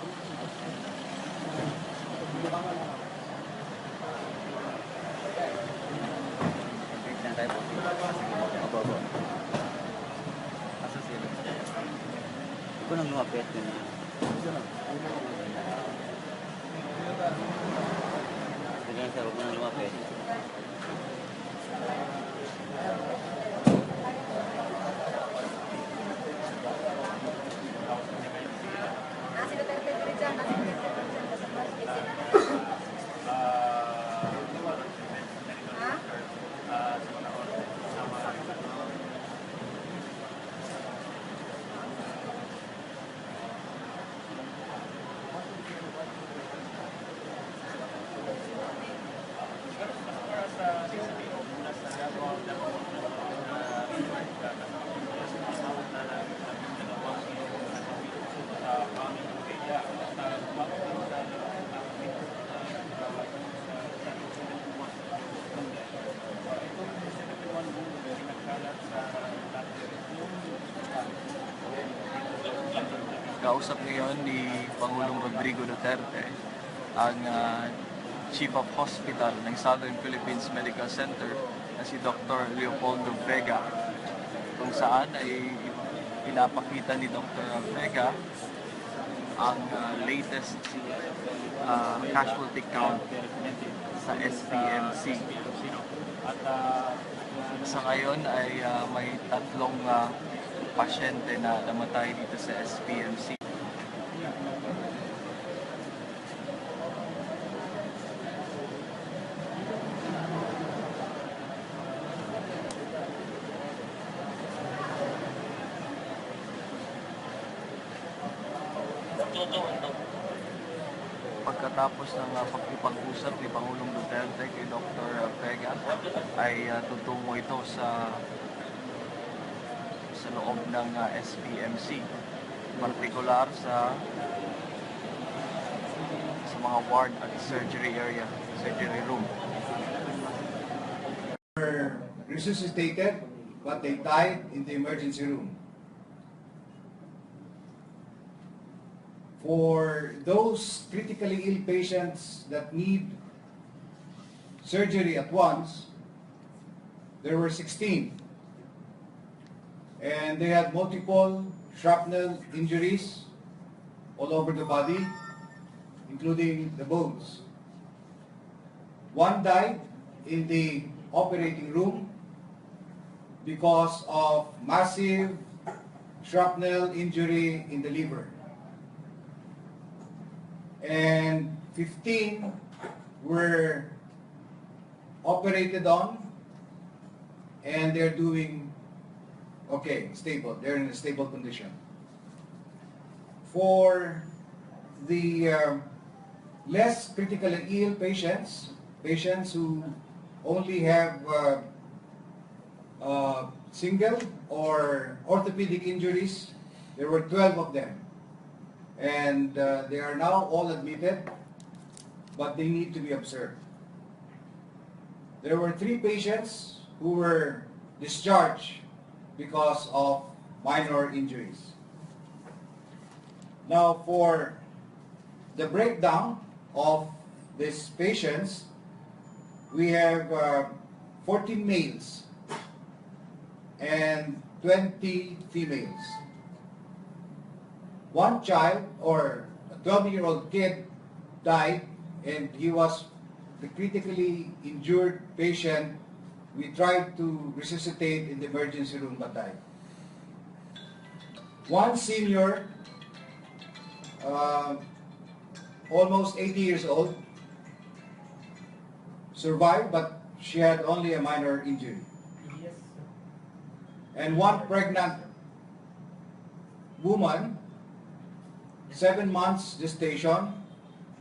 Ito nang lumapit yun. Sige sir, huwag mo nang lumapit. Nasi Duterte diri dyan, nasi Duterte dyan, basta Pres.Duterte. Kausap ngayon ni Pangulong Rodrigo Duterte ang Chief of Hospital ng Southern Philippines Medical Center na si Dr. Leopoldo Vega, kung saan ay pinapakita ni Dr. Vega ang latest casualty count sa SPMC. Sa ngayon ay may tatlong pasyente na namatay dito sa SPMC. Pagkatapos ng pag-usap ni Pangulong Duterte kay Dr. Vega, ay tutungo ito sa loob ng SPMC, partikular sa mga ward at surgery area, surgery room. Were resuscitated, but they died in the emergency room. For those critically ill patients that need surgery at once, there were 16. And they had multiple shrapnel injuries all over the body, including the bones. One died in the operating room because of massive shrapnel injury in the liver. And 15 were operated on, and they're doing okay, stable. They're in a stable condition. For the less critically ill patients who only have single or orthopedic injuries, there were 12 of them. And they are now all admitted, but they need to be observed. There were 3 patients who were discharged because of minor injuries. Now, for the breakdown of these patients, we have 14 males and 20 females. One child, or a 12-year-old kid, died, and he was the critically injured patient we tried to resuscitate in the emergency room but died. One senior, almost 80 years old, survived, but she had only a minor injury. And one pregnant woman, 7 months gestation,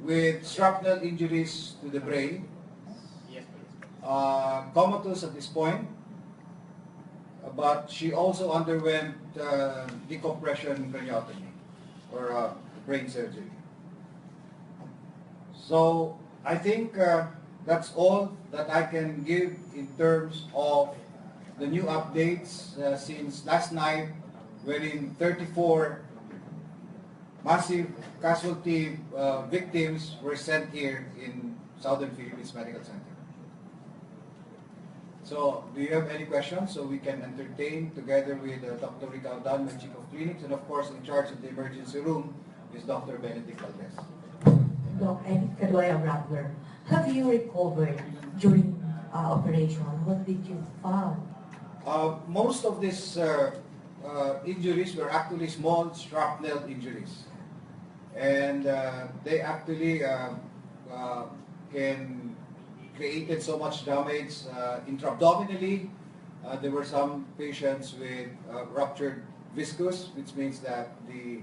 with shrapnel injuries to the brain, comatose at this point, but she also underwent decompression craniotomy, or brain surgery. So I think that's all that I can give in terms of the new updates since last night, wherein 34 massive casualty victims were sent here in Southern Philippines Medical Center. So, do you have any questions? So we can entertain together with Dr. Ricardo, my Chief of Clinics, and of course in charge of the emergency room is Dr. Benedict Valdez. Doc, Edith Cadoya Rattler, have you recovered during operation? What did you find? Most of these injuries were actually small shrapnel injuries. And they actually can created so much damage intra-abdominally. There were some patients with ruptured viscus, which means that the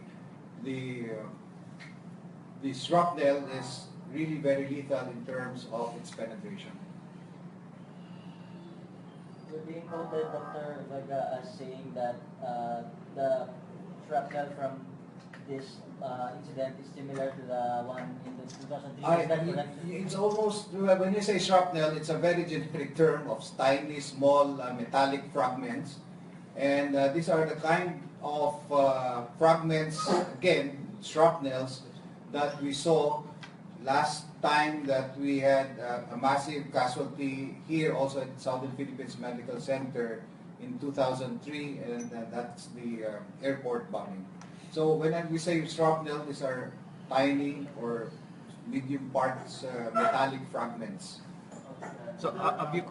shrapnel is really very lethal in terms of its penetration. We're being quoted, Dr. Vaga, as saying that the shrapnel from this incident is similar to the one in the 2003. Is that correct? It's almost, when you say shrapnel, it's a very generic term of tiny, small, metallic fragments. And these are the kind of fragments, again, shrapnels, that we saw last time that we had a massive casualty here also at Southern Philippines Medical Center in 2003, and that's the airport bombing. So when we say shrapnel, these are tiny or medium parts metallic fragments. So have you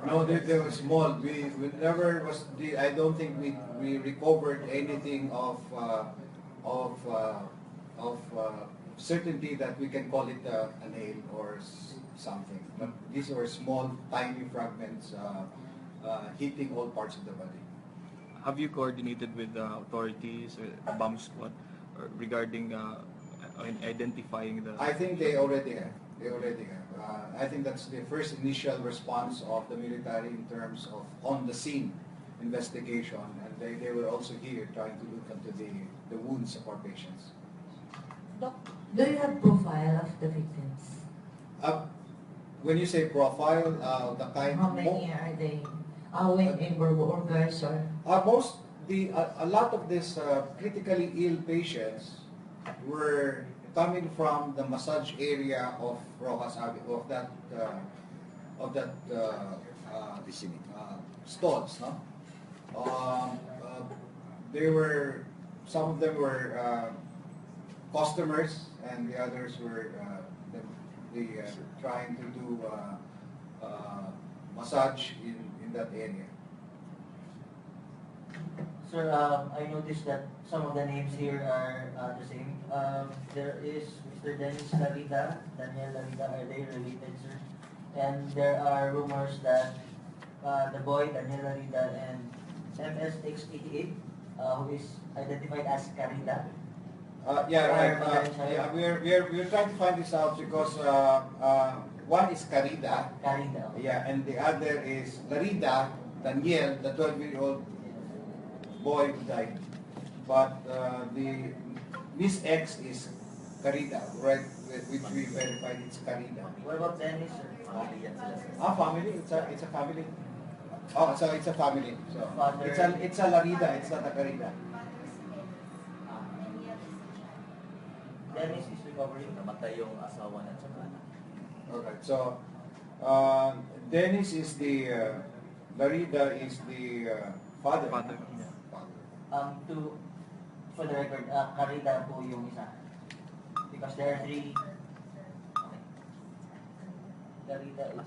No, they were small. We never was. I don't think we recovered anything of certainty that we can call it a nail or something. But these were small, tiny fragments hitting all parts of the body. Have you coordinated with the authorities, bomb squad, regarding identifying the... I think they already have. I think that's the first initial response of the military in terms of on-the-scene investigation, and they were also here trying to look into the wounds of our patients. Doc, do you have profile of the victims? When you say profile, the kind... How many are they? Women or workers or... A lot of these critically ill patients were coming from the massage area of Roxas, of that stalls, no? Some of them were customers, and the others were trying to do massage in that area. Sir, I noticed that some of the names here are the same. There is Mr. Dennis Larida, Daniel Larida. Are they related, sir? And there are rumors that the boy, Daniel Larida, and MSX88, who is identified as Carida. We're trying to find this out because one is Carida. Carida. Yeah, and the other is Larida, Daniel, the 12-year-old boy who died. But the Miss X is Carida, right? Which we verified it's Carida. What about Dennis, sir? Family. It's a family. Oh, so it's a family. So it's a Larida. It's not a Carida. Dennis is recovering. Namatay yung asawa niya sa anak. Alright, so Dennis is the Larida is the father. Father. For the record, Carida po yung isa. Because there are three. Okay. Carida is...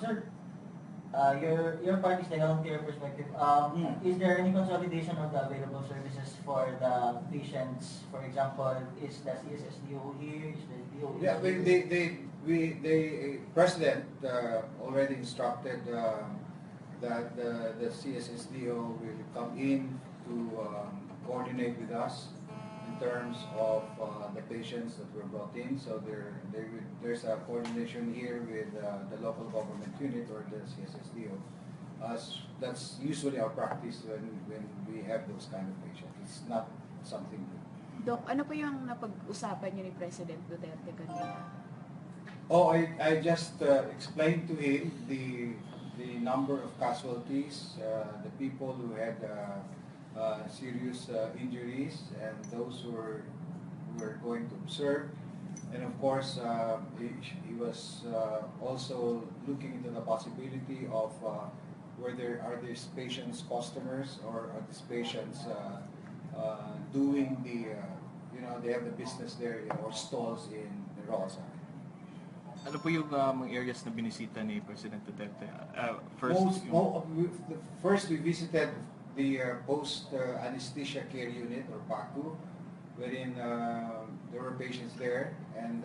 Sir, your part is the healthcare perspective. Is there any consolidation of the available services for the patients? For example, is the CSSDO here? Is the DO Yeah, the President already instructed that the CSSDO will come in to coordinate with us in terms of the patients that were brought in. So there's a coordination here with the local government unit or the CSSDO. That's usually our practice when we have those kind of patients. It's not something new. Doc, ano po yung napag-usapan niyo ni President Duterte kanina? Oh, I just explained to him the number of casualties, the people who had serious injuries and those who were going to observe. And of course, he was also looking into the possibility of whether are these patients customers or are these patients doing the, they have the business there or stalls in Roxas. Ano po yung mga areas na binisita ni President Duterte? First, we visited the post-anesthesia care unit or PACU, wherein there were patients there, and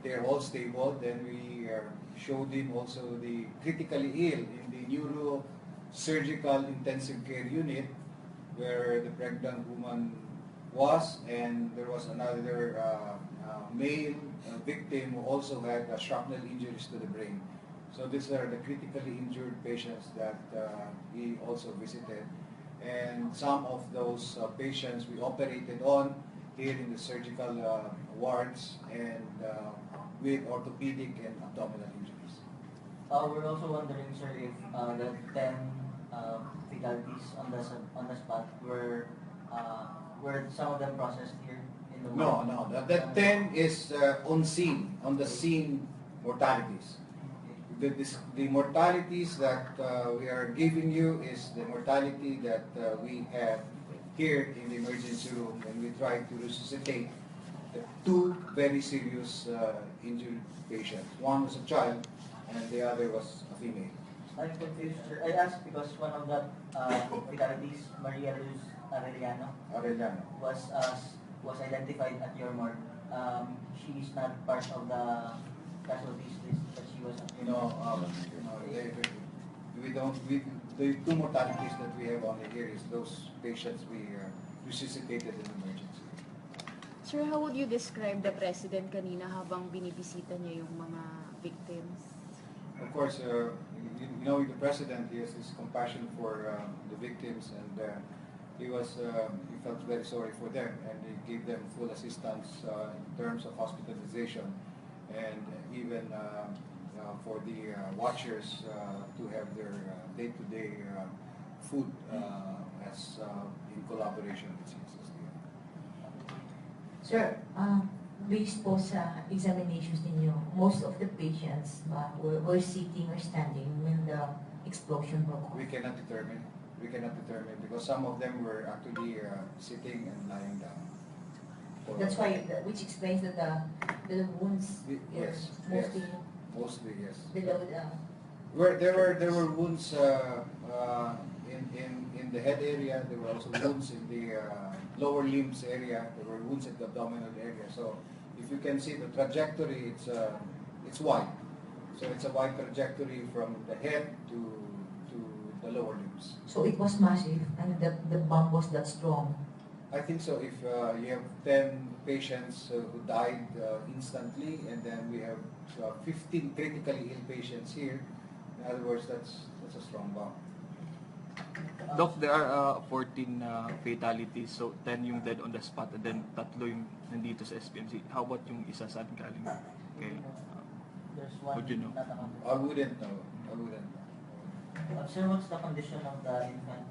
they're all stable. Then we showed him also the critically ill in the neurosurgical intensive care unit, where the pregnant woman was, and there was another male victim who also had shrapnel injuries to the brain. So these are the critically injured patients that he also visited. And some of those patients we operated on here in the surgical wards and with orthopedic and abdominal injuries. We're also wondering, sir, if the 10 fatalities on the spot were some of them processed here in the No. That 10 is on the scene mortalities. The mortalities that we are giving you is the mortality that we have here in the emergency room when we try to resuscitate the 2 very serious injured patients. One was a child and the other was a female. I'm confused, sir. I asked because one of the fatalities, Maria Luz Arellano, was identified at your morgue. She is not part of the casualties list, but she was. The 2 mortalities that we have only here is those patients we resuscitated in emergency. Sir, how would you describe the President kanina habang binibisita niya yung mga victims? Of course, the President, he has this compassion for the victims, and he felt very sorry for them, and he gave them full assistance in terms of hospitalization, and even for the watchers to have their day-to-day food as in collaboration with CSSD. Sir, based po sa examinations ninyo, most of the patients were sitting or standing when the explosion broke off? We cannot determine because some of them were actually sitting and lying down. That's why, which explains that the wounds mostly yes. below the... There were wounds in the head area. There were also wounds in the lower limbs area. There were wounds in the abdominal area. So if you can see the trajectory, it's wide. So it's a wide trajectory from the head to the lower limbs. So it was massive, and the bomb was that strong. I think so. If you have 10 patients who died instantly, and then we have 15 critically ill patients here, in other words, that's a strong bomb. Doc, there are 14 fatalities, so 10 yung dead on the spot, and then 3 yung nandito sa SPMC. How about yung isa saan galing? Okay. There's one Would you know? not a I wouldn't know. Sir, what's the condition of the infant?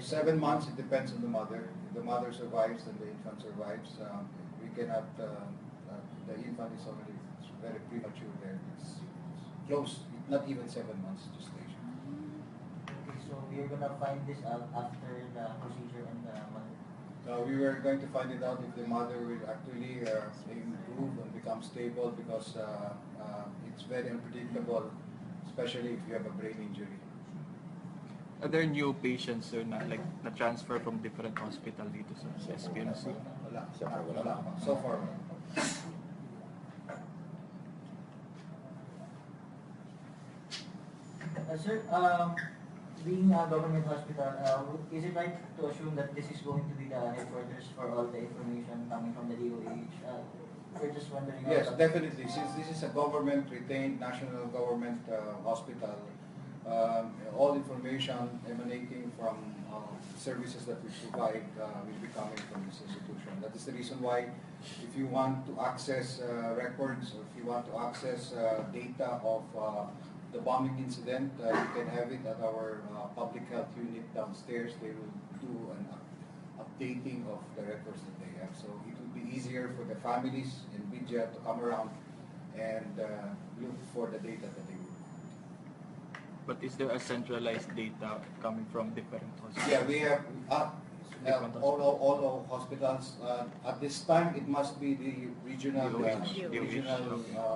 7 months, it depends on the mother. If the mother survives, then the infant survives. We cannot, the infant is already very premature there. It's close, not even 7 months gestation. Okay, so we're gonna find this out after the procedure and the mother. We were going to find it out if the mother will actually improve and become stable, because it's very unpredictable, especially if you have a brain injury. Are there new patients, sir, na transfer from different hospital dito sa SPMC? Wala. So far, wala. Sir, being a government hospital, is it right to assume that this is going to be the headquarters for all the information coming from the DOH? We're just wondering. Yes, definitely. Since this is a government-retained, national government hospital, all information emanating from services that we provide will be coming from this institution. That is the reason why, if you want to access records, or if you want to access data of the bombing incident, you can have it at our public health unit downstairs. They will do an updating of the records that they have. So it will be easier for the families in Vidya to come around and look for the data that they will. But is there a centralized data coming from different hospitals? Yeah, we have all hospitals. At this time, it must be the regional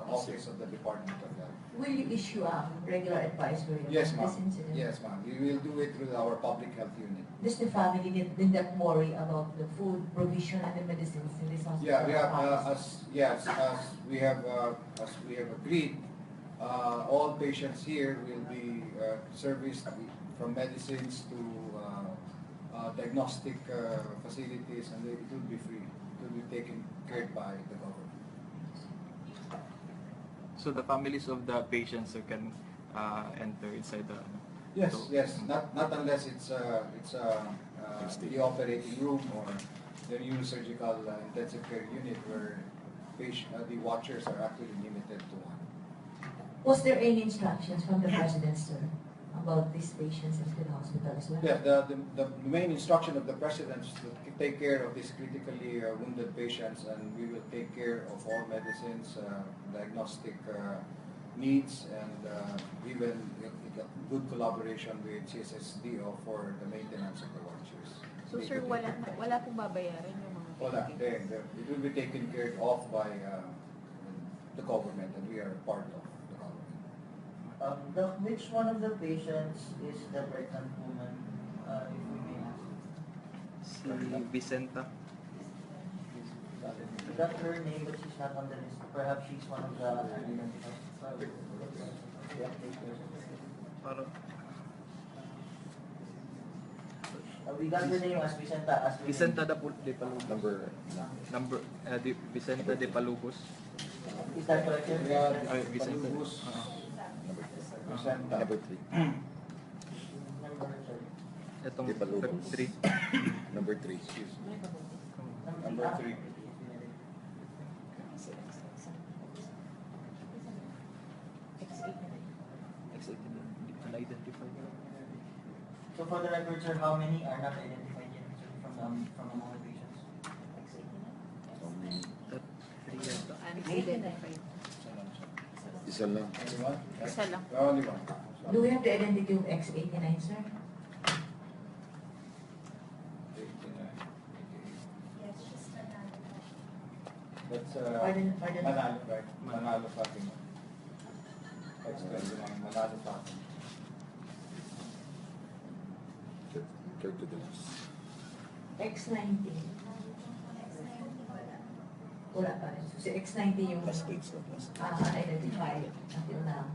office of the Department of Health. Will you issue a regular advisory on Yes, this ma'am. incident? Yes, ma'am. We will do it through our public health unit. Does the family did not worry about the food provision and the medicines in this hospital? Yeah, we have as we have agreed, all patients here will be serviced from medicines to diagnostic facilities, and it will be free. It will be taken care by the government. So the families of the patients who can enter inside the... Yes, So- yes. Not unless it's the operating room or the neurosurgical intensive care unit where the watchers are actually limited to one. Was there any instructions from the President, sir, about these patients into the hospital as well? Yeah, the main instruction of the President is to take care of these critically wounded patients, and we will take care of all medicines, diagnostic needs, and even good collaboration with CSSDO for the maintenance of the watchers. So sir, wala pong babayaran yung mga Wala. victims? It will be taken care of by the government, and we are part of the government. Which one of the patients is the pregnant woman, if we may ask? Si Vicenta. We got her name, but she's not on the list. Perhaps she's one of the unidentified. We got her name as Vicenta. Vicenta de Palugos. Vicenta de Palugos. Is that correct? Sir? Ay, Vicenta. Palugos. Vicenta. Number 3. Number, sorry. Itong De Palugos. 3. Number 3. Number 3. Unidentified. So for the record, sir, how many are not identified yet, sir, from among the patients? Only 3 yata. Unidentified. isa lang. Only one? Isa lang. Only one. Do we have the identity of X89, sir? 89. That's Pardon? Manalo, right? Manalo Fatima. X29, Manalo Fatima. Third to the last. X90. Wala pa rin. So si X90 yung Last dates of last. unidentified until now.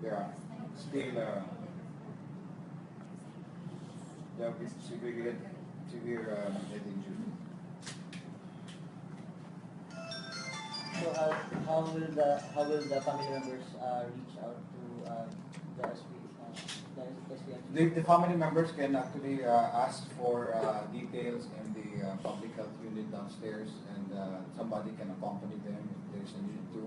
There are still there have been severe head injury. So how will the family members reach out to the SPMC? The family members can actually ask for details in the public health unit downstairs, and somebody can accompany them if there's a need to.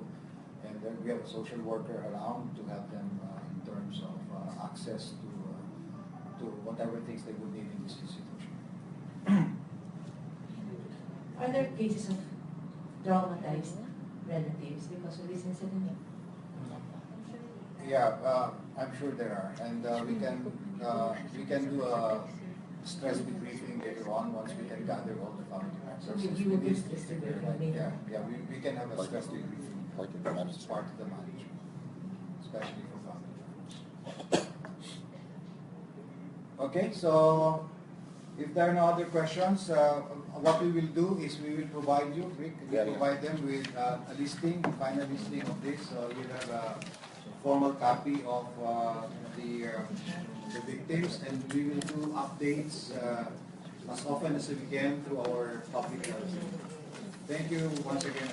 And then we have a social worker around to help them in terms of access to whatever things they would need in this institution. Are there cases of traumatized relatives because of this incident? Yeah, I'm sure there are, and we can do a stress debriefing later on once we can gather all the family members. So you will do stress debriefing later? Yeah, we can have a stress debriefing. Part of the management. As part of the management, especially for family members. Okay, so if there are no other questions, what we will do is we will provide you, Rick, we Yeah. provide them with a listing, a final listing of this. So you have a formal copy of the victims, and we will do updates as often as we can through our public health. Thank you once again.